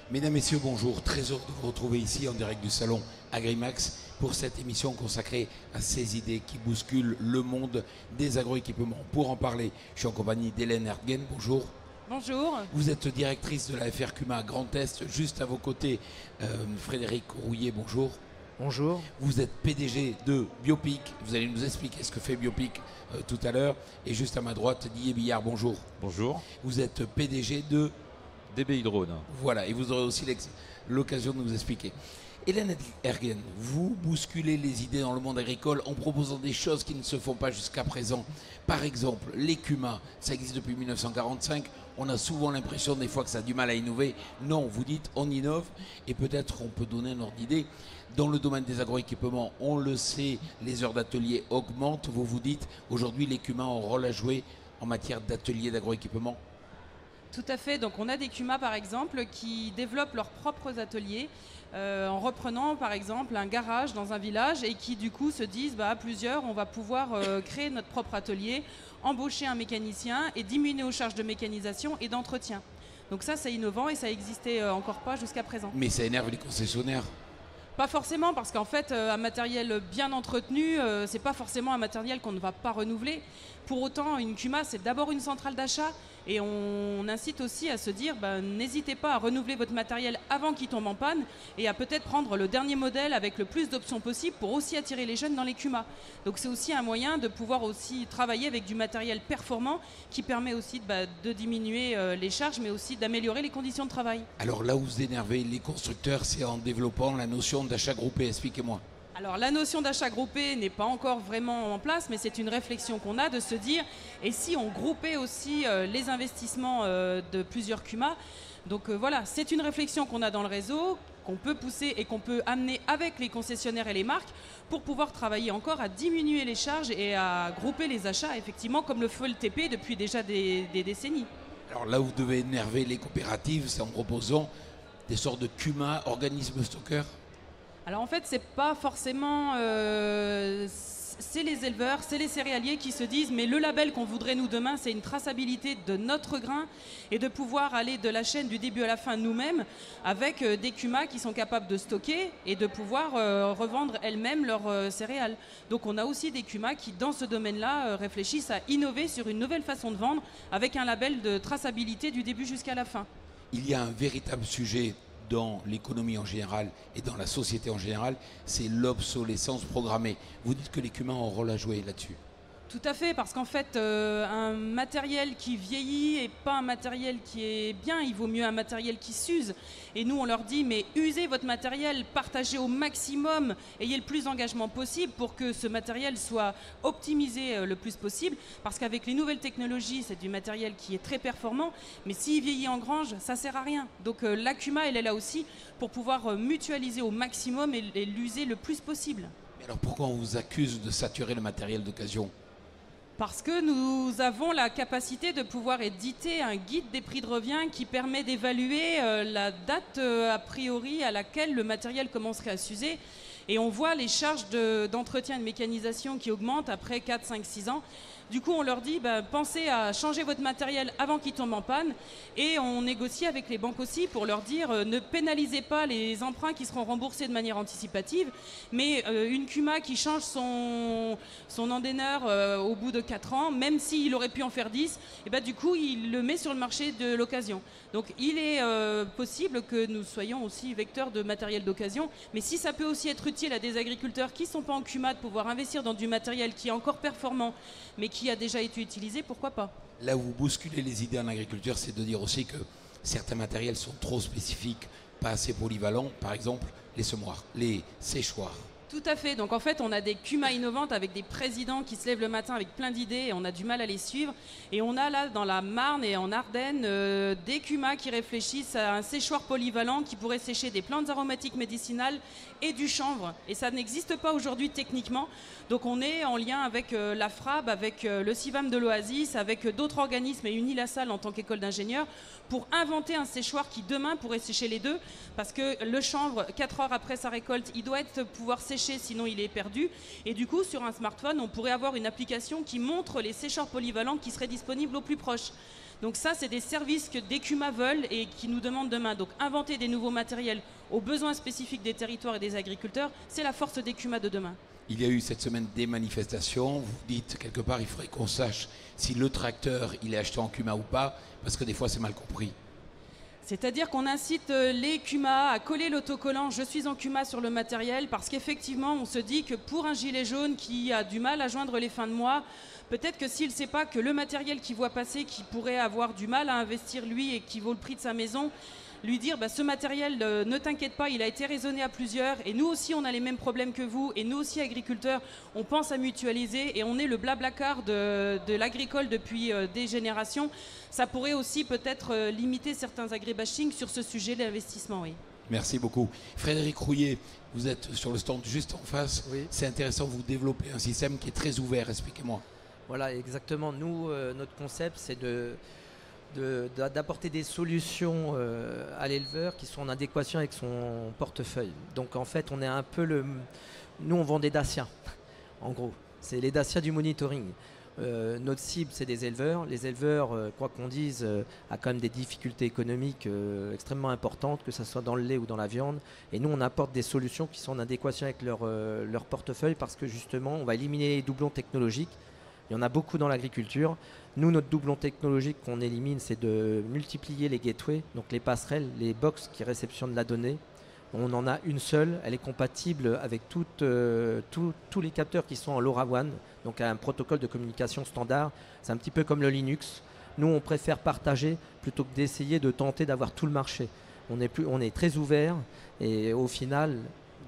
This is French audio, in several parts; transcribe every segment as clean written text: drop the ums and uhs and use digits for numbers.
Mesdames, Messieurs, bonjour. Très heureux de vous retrouver ici en direct du salon Agrimax pour cette émission consacrée à ces idées qui bousculent le monde des agroéquipements. Pour en parler, je suis en compagnie d'Hélène Ertgen. Bonjour. Bonjour. Vous êtes directrice de la FRCUMA Grand Est. Juste à vos côtés, Frédéric Rouillet. Bonjour. Bonjour. Vous êtes PDG de Biopic. Vous allez nous expliquer ce que fait Biopic tout à l'heure. Et juste à ma droite, Didier Billard. Bonjour. Bonjour. Vous êtes PDG de DBI Drone. Voilà, et vous aurez aussi l'occasion de nous expliquer. Hélène Ertgen, vous bousculez les idées dans le monde agricole en proposant des choses qui ne se font pas jusqu'à présent. Par exemple, l'écuma, ça existe depuis 1945. On a souvent l'impression des fois que ça a du mal à innover. Non, vous dites on innove et peut-être on peut donner un ordre d'idée. Dans le domaine des agroéquipements, on le sait, les heures d'atelier augmentent. Vous vous dites aujourd'hui l'écuma a un rôle à jouer en matière d'atelier d'agroéquipement. Tout à fait. Donc on a des CUMA par exemple qui développent leurs propres ateliers en reprenant par exemple un garage dans un village et qui du coup se disent à plusieurs on va pouvoir créer notre propre atelier, embaucher un mécanicien et diminuer aux charges de mécanisation et d'entretien. Donc ça c'est innovant et ça n'existait encore pas jusqu'à présent. Mais ça énerve les concessionnaires. Pas forcément, parce qu'en fait, un matériel bien entretenu, c'est pas forcément un matériel qu'on ne va pas renouveler. Pour autant, une CUMA, c'est d'abord une centrale d'achat et on incite aussi à se dire, n'hésitez pas à renouveler votre matériel avant qu'il tombe en panne et à peut-être prendre le dernier modèle avec le plus d'options possible pour aussi attirer les jeunes dans les CUMA. Donc c'est aussi un moyen de pouvoir aussi travailler avec du matériel performant qui permet aussi de diminuer les charges, mais aussi d'améliorer les conditions de travail. Alors là où vous énervez les constructeurs, c'est en développant la notion d'achat groupé. Expliquez-moi. Alors la notion d'achat groupé n'est pas encore vraiment en place, mais c'est une réflexion qu'on a de se dire, et si on groupait aussi les investissements de plusieurs CUMA. Donc voilà, c'est une réflexion qu'on a dans le réseau, qu'on peut pousser et qu'on peut amener avec les concessionnaires et les marques pour pouvoir travailler encore à diminuer les charges et à grouper les achats, effectivement, comme le fait le TP depuis déjà des décennies. Alors là où vous devez énerver les coopératives, c'est en proposant des sortes de CUMA, organismes stockeurs. Alors en fait, c'est pas forcément... c'est les éleveurs, c'est les céréaliers qui se disent mais le label qu'on voudrait nous demain, c'est une traçabilité de notre grain et de pouvoir aller de la chaîne du début à la fin nous-mêmes avec des CUMA qui sont capables de stocker et de pouvoir revendre elles-mêmes leurs céréales. Donc on a aussi des CUMA qui, dans ce domaine-là, réfléchissent à innover sur une nouvelle façon de vendre avec un label de traçabilité du début jusqu'à la fin. Il y a un véritable sujet dans l'économie en général et dans la société en général, c'est l'obsolescence programmée. Vous dites que les CUMA ont un rôle à jouer là-dessus. Tout à fait, parce qu'en fait, un matériel qui vieillit et pas un matériel qui est bien, il vaut mieux un matériel qui s'use. Et nous, on leur dit, mais usez votre matériel, partagez au maximum, ayez le plus d'engagement possible pour que ce matériel soit optimisé le plus possible. Parce qu'avec les nouvelles technologies, c'est du matériel qui est très performant, mais s'il vieillit en grange, ça sert à rien. Donc la CUMA, elle est là aussi pour pouvoir mutualiser au maximum et l'user le plus possible. Mais alors pourquoi on vous accuse de saturer le matériel d'occasion ? Parce que nous avons la capacité de pouvoir éditer un guide des prix de revient qui permet d'évaluer la date a priori à laquelle le matériel commencerait à s'user. Et on voit les charges d'entretien et de mécanisation qui augmentent après 4, 5, 6 ans. Du coup, on leur dit, pensez à changer votre matériel avant qu'il tombe en panne. Et on négocie avec les banques aussi pour leur dire, ne pénalisez pas les emprunts qui seront remboursés de manière anticipative. Mais une CUMA qui change son endaineur au bout de 4 ans, même s'il aurait pu en faire 10, et du coup, il le met sur le marché de l'occasion. Donc, il est possible que nous soyons aussi vecteurs de matériel d'occasion. Mais si ça peut aussi être utile à des agriculteurs qui ne sont pas en CUMA de pouvoir investir dans du matériel qui est encore performant, mais qui a déjà été utilisé, pourquoi pas? Là où vous bousculez les idées en agriculture, c'est de dire aussi que certains matériels sont trop spécifiques, pas assez polyvalents, par exemple les semoirs, les séchoirs. Tout à fait. Donc en fait, on a des CUMA innovantes avec des présidents qui se lèvent le matin avec plein d'idées et on a du mal à les suivre. Et on a là, dans la Marne et en Ardennes, des CUMA qui réfléchissent à un séchoir polyvalent qui pourrait sécher des plantes aromatiques médicinales et du chanvre. Et ça n'existe pas aujourd'hui techniquement. Donc on est en lien avec la FRAB, avec le CIVAM de l'Oasis, avec d'autres organismes et Unilassal en tant qu'école d'ingénieurs pour inventer un séchoir qui demain pourrait sécher les deux. Parce que le chanvre, 4 heures après sa récolte, il doit pouvoir sécher sécher, sinon il est perdu. Et du coup, sur un smartphone, on pourrait avoir une application qui montre les séchoirs polyvalents qui seraient disponibles au plus proche. Donc ça, c'est des services que d'Ecuma veulent et qui nous demandent demain. Donc inventer des nouveaux matériels aux besoins spécifiques des territoires et des agriculteurs, c'est la force d'Ecuma de demain. Il y a eu cette semaine des manifestations. Vous dites quelque part, il faudrait qu'on sache si le tracteur, il est acheté en Cuma ou pas, parce que des fois, c'est mal compris. C'est-à-dire qu'on incite les Cuma à coller l'autocollant « Je suis en Cuma » sur le matériel, parce qu'effectivement, on se dit que pour un gilet jaune qui a du mal à joindre les fins de mois, peut-être que s'il ne sait pas que le matériel qu'il voit passer, qui pourrait avoir du mal à investir lui et qui vaut le prix de sa maison, lui dire ce matériel, ne t'inquiète pas, il a été raisonné à plusieurs et nous aussi on a les mêmes problèmes que vous et nous aussi agriculteurs, on pense à mutualiser et on est le blablacar de l'agricole depuis des générations. Ça pourrait aussi peut-être limiter certains agribashing sur ce sujet d'investissement, oui. Merci beaucoup. Frédéric Rouillet, vous êtes sur le stand juste en face. Oui. C'est intéressant, vous développez un système qui est très ouvert, expliquez-moi. Voilà, exactement. Nous, notre concept, c'est d'apporter des solutions à l'éleveur qui sont en adéquation avec son portefeuille. Donc en fait, on est un peu nous, on vend des Dacia, en gros. C'est les Dacia du monitoring. Notre cible, c'est des éleveurs. Les éleveurs, quoi qu'on dise, ont quand même des difficultés économiques extrêmement importantes, que ce soit dans le lait ou dans la viande. Et nous, on apporte des solutions qui sont en adéquation avec leur portefeuille parce que justement, on va éliminer les doublons technologiques. Il y en a beaucoup dans l'agriculture. Nous, notre doublon technologique qu'on élimine, c'est de multiplier les gateways, donc les passerelles, les box qui réceptionnent la donnée. On en a une seule, elle est compatible avec tous les capteurs qui sont en LoRaWAN, donc un protocole de communication standard. C'est un petit peu comme le Linux. Nous, on préfère partager plutôt que d'essayer de tenter d'avoir tout le marché. On est très ouvert et au final,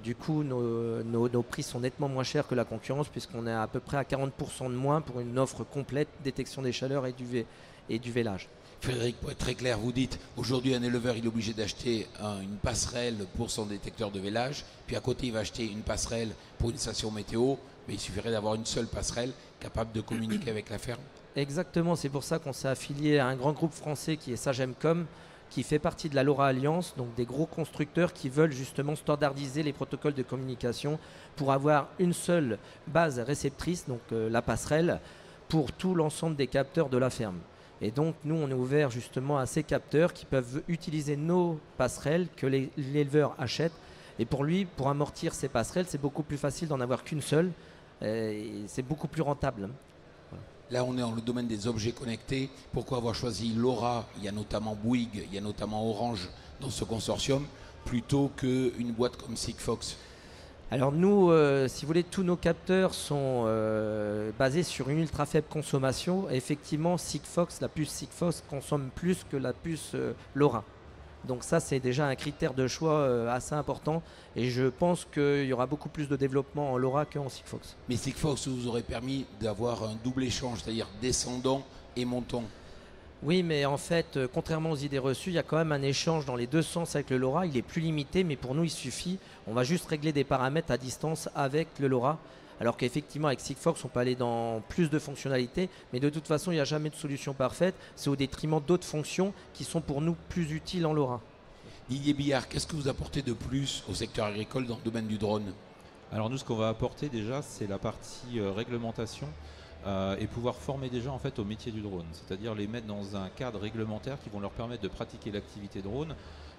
du coup, nos prix sont nettement moins chers que la concurrence puisqu'on est à peu près à 40% de moins pour une offre complète, détection des chaleurs et du vélage. Frédéric, pour être très clair, vous dites aujourd'hui un éleveur il est obligé d'acheter une passerelle pour son détecteur de vélage, puis à côté il va acheter une passerelle pour une station météo, mais il suffirait d'avoir une seule passerelle capable de communiquer avec la ferme. Exactement, c'est pour ça qu'on s'est affilié à un grand groupe français qui est Sagemcom, qui fait partie de la LoRa Alliance, donc des gros constructeurs qui veulent justement standardiser les protocoles de communication pour avoir une seule base réceptrice, donc la passerelle, pour tout l'ensemble des capteurs de la ferme. Et donc nous on est ouvert justement à ces capteurs qui peuvent utiliser nos passerelles que l'éleveur achète. Et pour lui, pour amortir ces passerelles, c'est beaucoup plus facile d'en avoir qu'une seule. Et c'est beaucoup plus rentable. Voilà. Là on est dans le domaine des objets connectés. Pourquoi avoir choisi LoRa? Il y a notamment Bouygues, il y a notamment Orange dans ce consortium, plutôt qu'une boîte comme Sigfox. Alors nous, si vous voulez, tous nos capteurs sont basés sur une ultra faible consommation. Et effectivement, Sigfox, la puce Sigfox consomme plus que la puce LoRa. Donc ça, c'est déjà un critère de choix assez important. Et je pense qu'il y aura beaucoup plus de développement en LoRa qu'en Sigfox. Mais Sigfox vous aurait permis d'avoir un double échange, c'est-à-dire descendant et montant. Oui, mais en fait, contrairement aux idées reçues, il y a quand même un échange dans les deux sens avec le LoRa. Il est plus limité, mais pour nous, il suffit. On va juste régler des paramètres à distance avec le LoRa. Alors qu'effectivement, avec Sigfox, on peut aller dans plus de fonctionnalités. Mais de toute façon, il n'y a jamais de solution parfaite. C'est au détriment d'autres fonctions qui sont pour nous plus utiles en LoRa. Didier Billard, qu'est-ce que vous apportez de plus au secteur agricole dans le domaine du drone? Alors nous, ce qu'on va apporter déjà, c'est la partie réglementation. Et pouvoir former déjà en fait au métier du drone, c'est-à-dire les mettre dans un cadre réglementaire qui vont leur permettre de pratiquer l'activité drone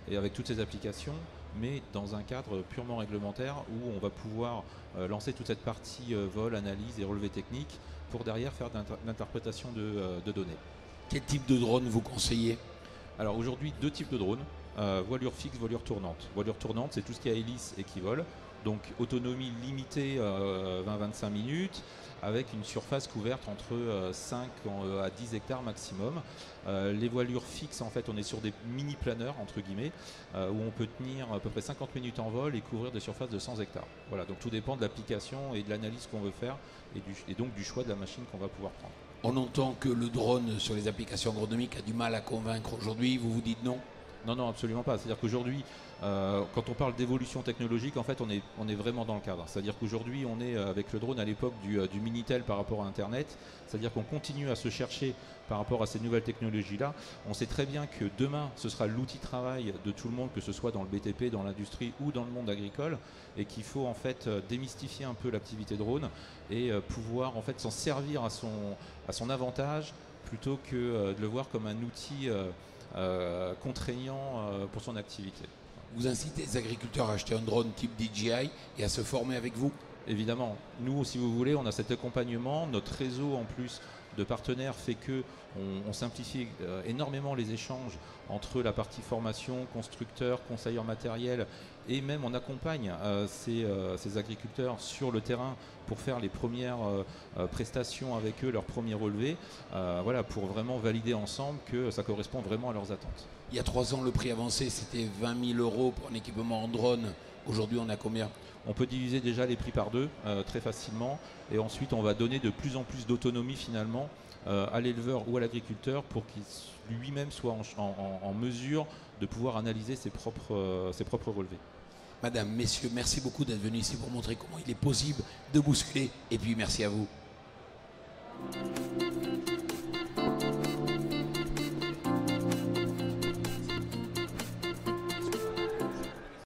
et avec toutes ces applications, mais dans un cadre purement réglementaire où on va pouvoir lancer toute cette partie vol, analyse et relevé technique pour derrière faire de l'interprétation de données. Quel type de drone vous conseillez? Alors aujourd'hui, deux types de drones, voilure fixe, voilure tournante. Voilure tournante, c'est tout ce qui a hélice et qui vole, donc autonomie limitée 20-25 minutes, avec une surface couverte entre 5 à 10 hectares maximum. Les voilures fixes, en fait, on est sur des mini-planeurs, entre guillemets, où on peut tenir à peu près 50 minutes en vol et couvrir des surfaces de 100 hectares. Voilà, donc tout dépend de l'application et de l'analyse qu'on veut faire et donc du choix de la machine qu'on va pouvoir prendre. On entend que le drone sur les applications agronomiques a du mal à convaincre aujourd'hui, vous vous dites non? Non, non, absolument pas. C'est-à-dire qu'aujourd'hui, quand on parle d'évolution technologique, en fait, on est vraiment dans le cadre. C'est-à-dire qu'aujourd'hui, on est avec le drone à l'époque du Minitel par rapport à Internet. C'est-à-dire qu'on continue à se chercher par rapport à ces nouvelles technologies-là. On sait très bien que demain, ce sera l'outil de travail de tout le monde, que ce soit dans le BTP, dans l'industrie ou dans le monde agricole, et qu'il faut en fait démystifier un peu l'activité drone et pouvoir en fait s'en servir à son avantage plutôt que de le voir comme un outil contraignant pour son activité. Vous incitez les agriculteurs à acheter un drone type DJI et à se former avec vous? Évidemment, nous, si vous voulez, on a cet accompagnement. Notre réseau, en plus de partenaires, fait que on simplifie énormément les échanges entre la partie formation, constructeurs, conseillers matériels, et même on accompagne ces agriculteurs sur le terrain pour faire les premières prestations avec eux, leurs premiers relevés, voilà, pour vraiment valider ensemble que ça correspond vraiment à leurs attentes. Il y a 3 ans, le prix avancé, c'était 20 000 € pour un équipement en drone. Aujourd'hui, on a combien? On peut diviser déjà les prix par 2 très facilement, et ensuite on va donner de plus en plus d'autonomie finalement à l'éleveur ou à l'agriculteur pour qu'il lui-même soit en mesure de pouvoir analyser ses propres relevés. Madame, messieurs, merci beaucoup d'être venus ici pour montrer comment il est possible de bousculer. Et puis merci à vous.